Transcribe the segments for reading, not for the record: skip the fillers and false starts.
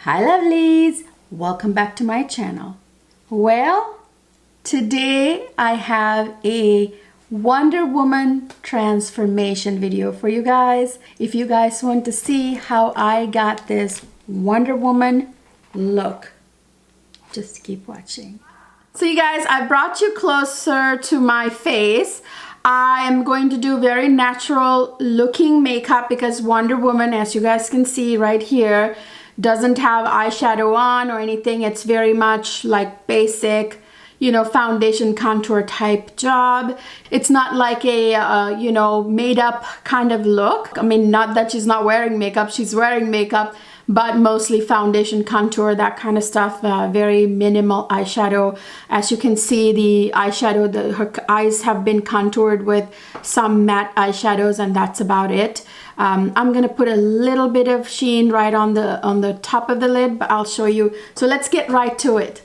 Hi lovelies, welcome back to my channel. Well, today I have a Wonder Woman transformation video for you guys. If you guys want to see how I got this Wonder Woman look, just keep watching. So you guys, I brought you closer to my face. I am going to do very natural looking makeup because Wonder Woman, as you guys can see right here, doesn't have eyeshadow on or anything. It's very much like basic, you know, foundation contour type job. It's not like a, you know, made up kind of look. I mean, not that she's not wearing makeup, she's wearing makeup, but mostly foundation contour, that kind of stuff. Very minimal eyeshadow. As you can see, the eyeshadow, her eyes have been contoured with some matte eyeshadows, and that's about it. I'm gonna put a little bit of sheen right on the top of the lid, but I'll show you. So let's get right to it.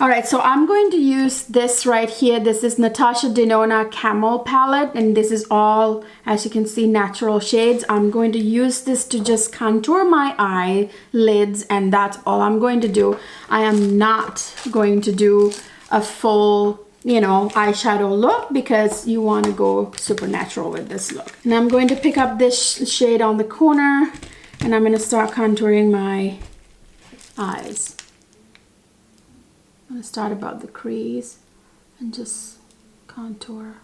All right, so I'm going to use this right here. This is Natasha Denona Camel palette, and this is all, as you can see, natural shades. I'm going to use this to just contour my eyelids, and that's all I'm going to do. I am not going to do a full, you know, eyeshadow look because you want to go super natural with this look. And I'm going to pick up this shade on the corner, and I'm going to start contouring my eyes. I'm going to start about the crease and just contour.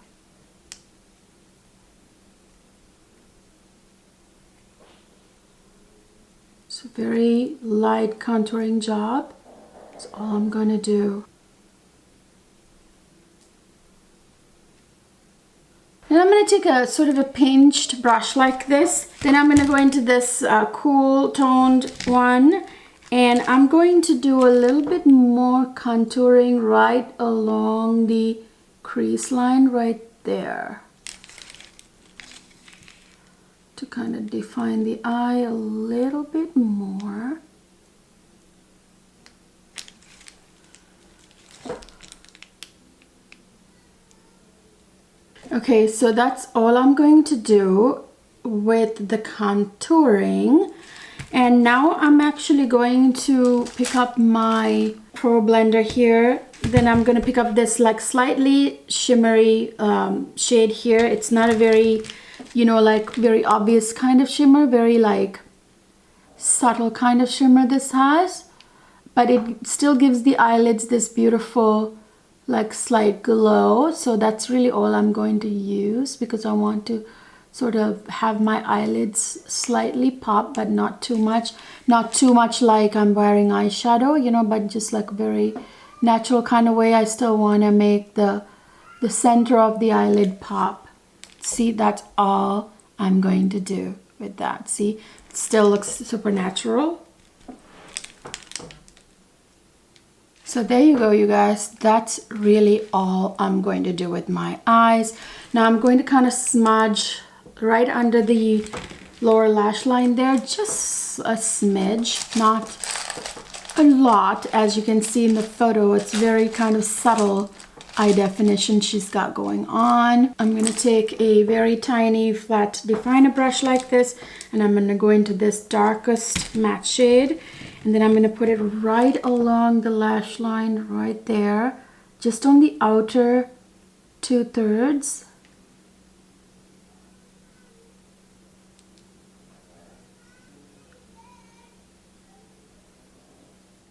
It's a very light contouring job. That's all I'm going to do. Then I'm going to take a sort of a pinched brush like this. Then I'm going to go into this cool toned one. And I'm going to do a little bit more contouring right along the crease line right there to kind of define the eye a little bit more. Okay, so that's all I'm going to do with the contouring. And now I'm actually going to pick up my Pro Blender here. Then I'm going to pick up this like slightly shimmery shade here. It's not a very, you know, like very obvious kind of shimmer, very like subtle kind of shimmer this has. But it still gives the eyelids this beautiful like slight glow. So that's really all I'm going to use because I want to sort of have my eyelids slightly pop, but not too much. Not too much like I'm wearing eyeshadow, you know, but just like a very natural kind of way. I still want to make the center of the eyelid pop. See, that's all I'm going to do with that. See, it still looks super natural. So there you go, you guys. That's really all I'm going to do with my eyes. Now I'm going to kind of smudge right under the lower lash line there, just a smidge, not a lot. As you can see in the photo, it's very kind of subtle eye definition she's got going on. I'm going to take a very tiny flat definer brush like this, and I'm going to go into this darkest matte shade, and then I'm going to put it right along the lash line right there, just on the outer 2/3.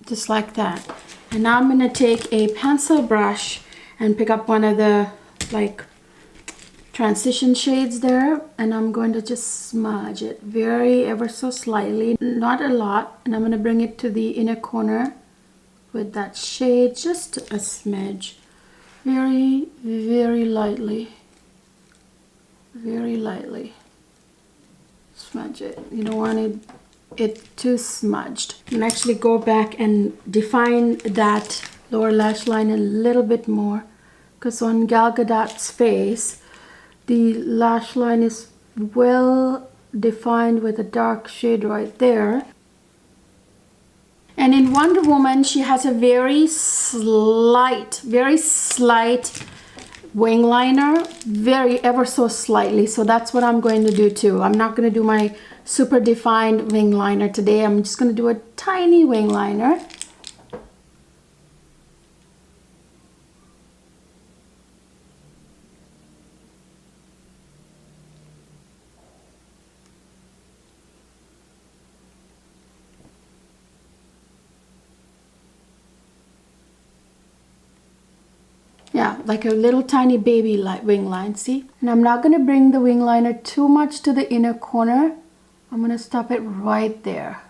Just like that. And now I'm going to take a pencil brush and pick up one of the like transition shades there, and I'm going to just smudge it very ever so slightly, not a lot, and I'm going to bring it to the inner corner with that shade, just a smidge, very lightly, very lightly smudge it. You don't want it too smudged. And actually go back and define that lower lash line a little bit more, because on Gal Gadot's face the lash line is well defined with a dark shade right there. And in Wonder Woman she has a very slight wing liner, very ever so slightly. So that's what I'm going to do too. I'm not going to do my super defined wing liner today. I'm just going to do a tiny wing liner. Yeah, like a little tiny baby wing line, see? And I'm not going to bring the wing liner too much to the inner corner. I'm going to stop it right there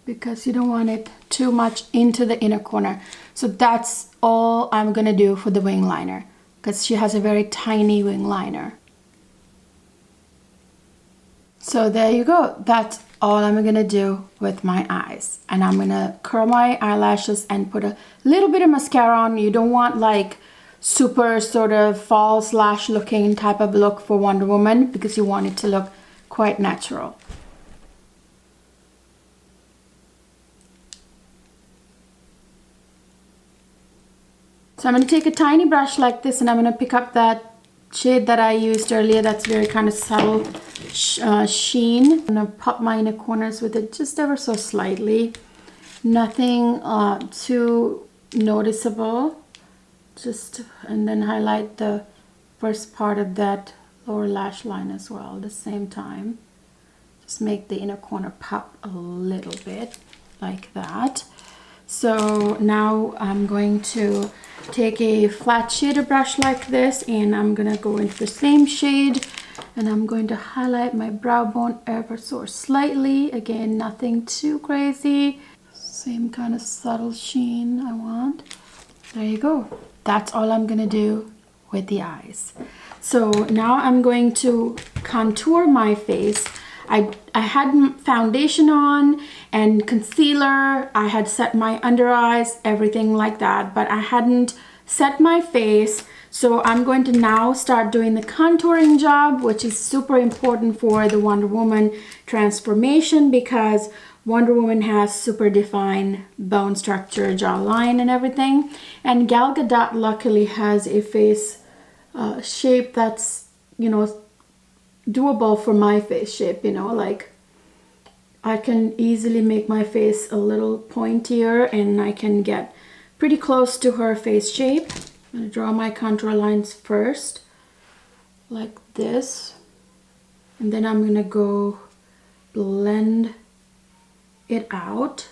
because you don't want it too much into the inner corner. So that's all I'm going to do for the wing liner because she has a very tiny wing liner. So there you go. That's all I'm gonna do with my eyes. And I'm gonna curl my eyelashes and put a little bit of mascara on. You don't want like super sort of false lash looking type of look for Wonder Woman because you want it to look quite natural. So I'm gonna take a tiny brush like this and I'm gonna pick up that shade that I used earlier. That's very kind of subtle sheen. I'm gonna pop my inner corners with it just ever so slightly. Nothing too noticeable. And then highlight the first part of that lower lash line as well at the same time. Just make the inner corner pop a little bit like that. So now I'm going to take a flat shader brush like this and I'm gonna go into the same shade and I'm going to highlight my brow bone ever so slightly. Again, nothing too crazy. Same kind of subtle sheen I want. There you go. That's all I'm gonna do with the eyes. So now I'm going to contour my face. I had foundation on and concealer. I had set my under eyes, everything like that, but I hadn't set my face. So I'm going to now start doing the contouring job, which is super important for the Wonder Woman transformation because Wonder Woman has super defined bone structure, jawline and everything. And Gal Gadot luckily has a face shape that's, you know, doable for my face shape, you know, like I can easily make my face a little pointier and I can get pretty close to her face shape. I'm going to draw my contour lines first like this and then I'm going to go blend it out.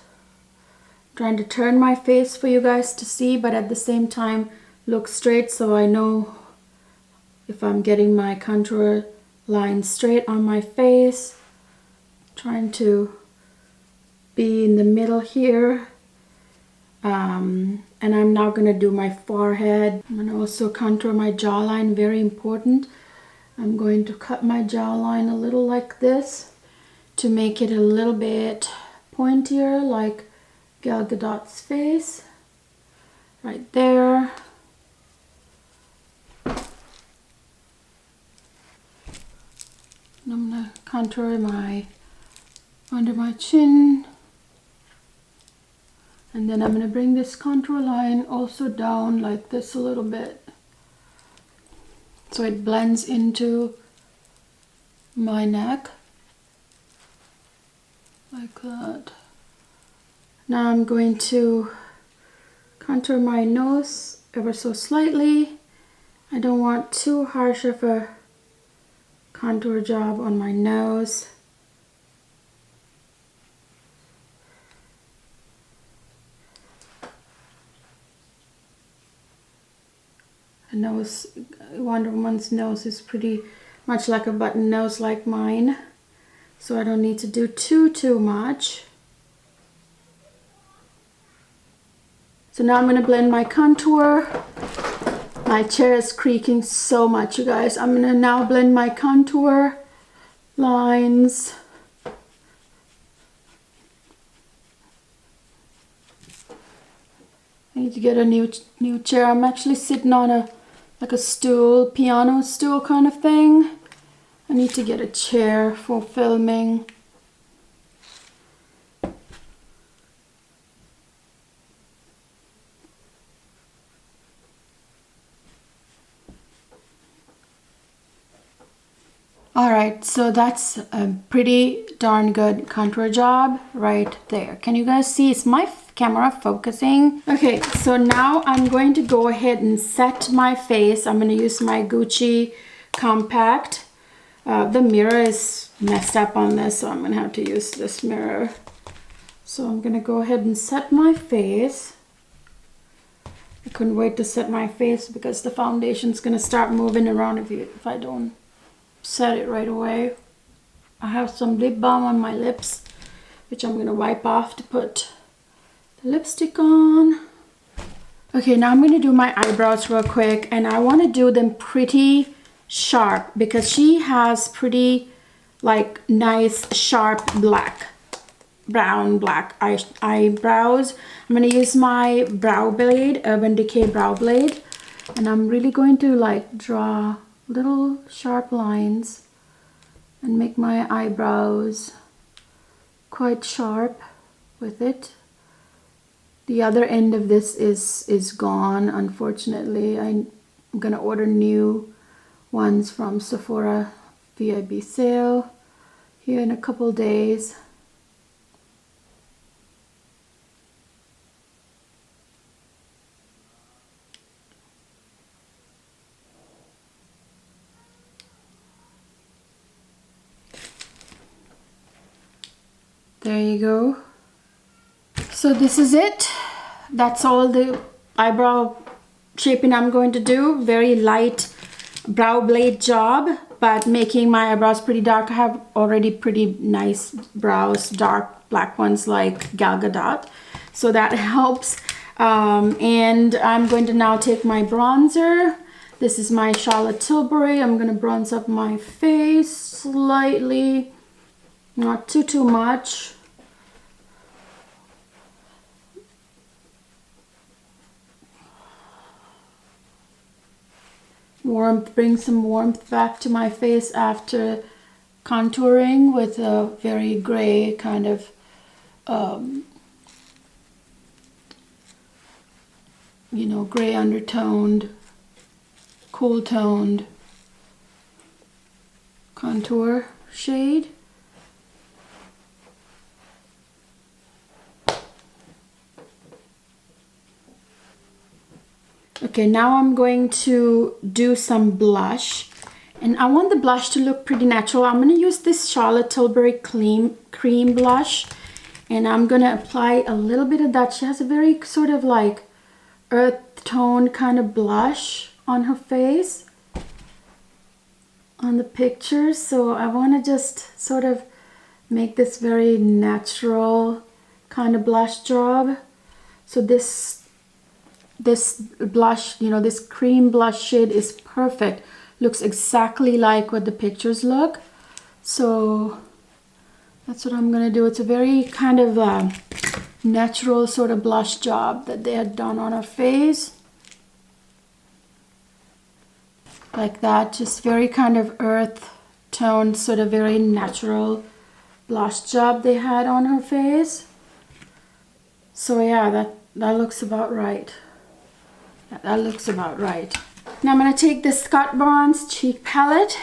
I'm trying to turn my face for you guys to see, but at the same time look straight so I know if I'm getting my contour line straight on my face. Trying to be in the middle here. And I'm now going to do my forehead. I'm going to also contour my jawline, very important. I'm going to cut my jawline a little like this to make it a little bit pointier like Gal Gadot's face. Right there. I'm going to contour my under my chin and then I'm going to bring this contour line also down like this a little bit so it blends into my neck like that. Now I'm going to contour my nose ever so slightly. I don't want too harsh of a contour job on my nose. A nose, Wonder Woman's nose is pretty much like a button nose like mine, so I don't need to do too much. So now I'm going to blend my contour. My chair is creaking so much, you guys. I'm going to now blend my contour lines. I need to get a new chair. I'm actually sitting on a stool, piano stool kind of thing. I need to get a chair for filming. All right, so that's a pretty darn good contour job right there. Can you guys see? Is my camera focusing? Okay, so now I'm going to go ahead and set my face. I'm going to use my Gucci Compact. The mirror is messed up on this, so I'm going to have to use this mirror. So I'm going to go ahead and set my face. I couldn't wait to set my face because the foundation's going to start moving around if I don't set it right away. I have some lip balm on my lips, which I'm gonna wipe off to put the lipstick on. Okay, now I'm gonna do my eyebrows real quick, and I want to do them pretty sharp because she has pretty like nice sharp brown black eyebrows. I'm gonna use my brow blade, Urban Decay brow blade, and I'm really going to like draw little sharp lines and make my eyebrows quite sharp with it. The other end of this is gone, unfortunately. I'm gonna order new ones from Sephora VA sale here in a couple days. There you go. So this is it. That's all the eyebrow shaping I'm going to do. Very light brow blade job, but making my eyebrows pretty dark. I have already pretty nice brows, dark black ones like Gal Gadot. So that helps. And I'm going to now take my bronzer. This is my Charlotte Tilbury. I'm going to bronze up my face slightly. Not too much. Warmth, bring some warmth back to my face after contouring with a very gray kind of you know, gray undertoned, cool toned contour shade. Okay, now I'm going to do some blush, and I want the blush to look pretty natural. I'm going to use this Charlotte Tilbury cream blush, and I'm going to apply a little bit of that. She has a very sort of like earth tone kind of blush on her face on the pictures, so I want to just sort of make this very natural kind of blush job. So this blush, you know, this cream blush shade is perfect. Looks exactly like what the pictures look. So that's what I'm gonna do. It's a very kind of natural sort of blush job that they had done on her face. Like that, just very kind of earth tone, sort of very natural blush job they had on her face. So yeah, that looks about right. That looks about right. Now I'm going to take this Scott Bronze cheek palette,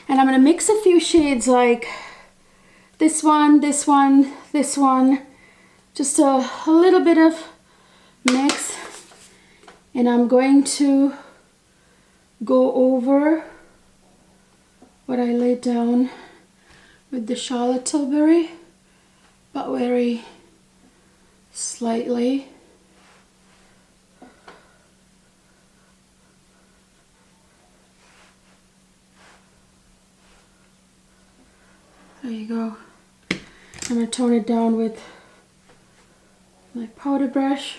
and I'm going to mix a few shades like this one, this one, this one. Just a little bit of mix. And I'm going to go over what I laid down with the Charlotte Tilbury, but very slightly. There you go. I'm going to tone it down with my powder brush.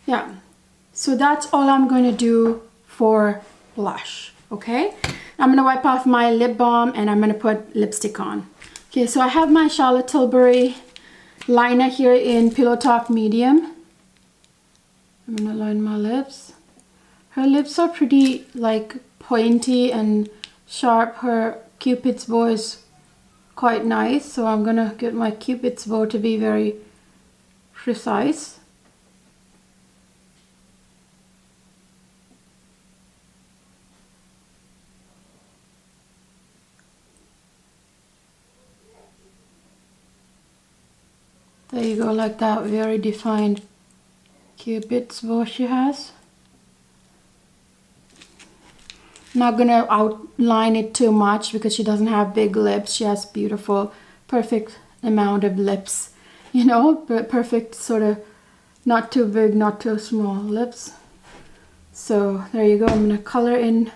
Yeah, so that's all I'm going to do for blush, okay? I'm going to wipe off my lip balm and I'm going to put lipstick on. Okay, so I have my Charlotte Tilbury liner here in Pillow Talk Medium. I'm going to line my lips. Her lips are pretty like pointy and sharp. Her Cupid's bow is quite nice, so I'm gonna get my Cupid's bow to be very precise. There you go, like that very defined Cupid's bow she has. Not gonna outline it too much because she doesn't have big lips. She has beautiful, perfect amount of lips. You know, perfect sort of, not too big, not too small lips. So there you go. I'm gonna color in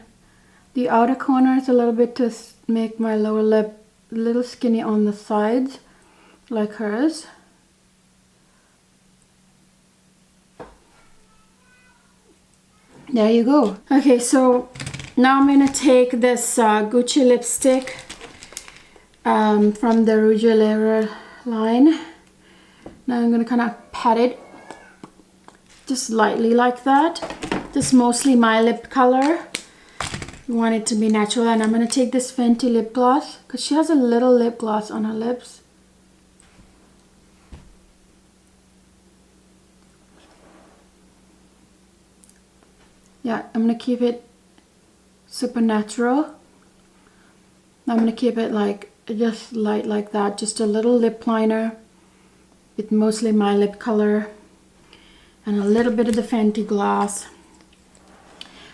the outer corners a little bit to make my lower lip a little skinny on the sides, like hers. There you go. Okay, so now I'm gonna take this Gucci lipstick from the Rouge Lèvres line. Now I'm gonna kind of pat it just lightly like that. This is mostly my lip color. You want it to be natural. And I'm gonna take this Fenty lip gloss because she has a little lip gloss on her lips. Yeah, I'm gonna keep it super natural. I'm gonna keep it like just light like that, just a little lip liner with mostly my lip color and a little bit of the Fenty gloss.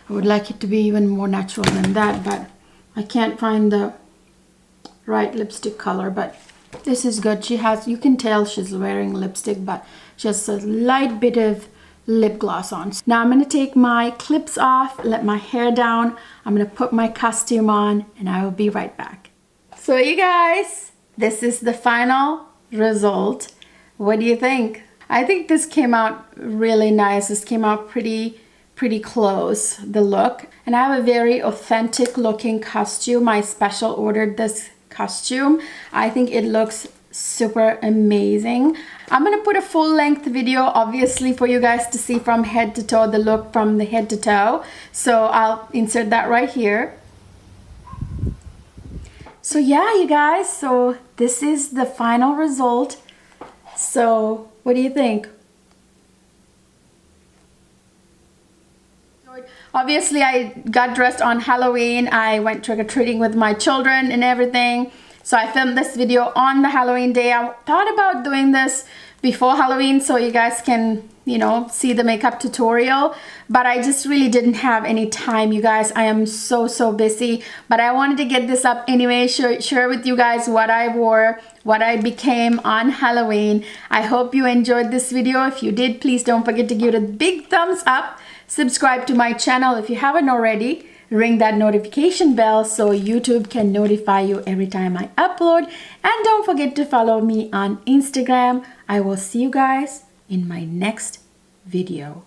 I would like it to be even more natural than that, but I can't find the right lipstick color. But this is good. She has, you can tell she's wearing lipstick, but she has a light bit of lip gloss on. Now I'm going to take my clips off, let my hair down. I'm going to put my costume on and I will be right back. So you guys, this is the final result. What do you think? I think this came out really nice. This came out pretty close, the look. And I have a very authentic looking costume. I special ordered this costume. I think it looks super amazing. I'm gonna put a full length video obviously for you guys to see from head to toe, the look from the head to toe. So I'll insert that right here. So yeah, you guys, so this is the final result. So what do you think? Obviously I got dressed on Halloween. I went trick-or-treating with my children and everything. So I filmed this video on the Halloween day. I thought about doing this before Halloween so you guys can, you know, see the makeup tutorial. But I just really didn't have any time, you guys. I am so busy. But I wanted to get this up anyway, share with you guys what I wore, what I became on Halloween. I hope you enjoyed this video. If you did, please don't forget to give it a big thumbs up. Subscribe to my channel if you haven't already. Ring that notification bell so YouTube can notify you every time I upload. And don't forget to follow me on Instagram. I will see you guys in my next video.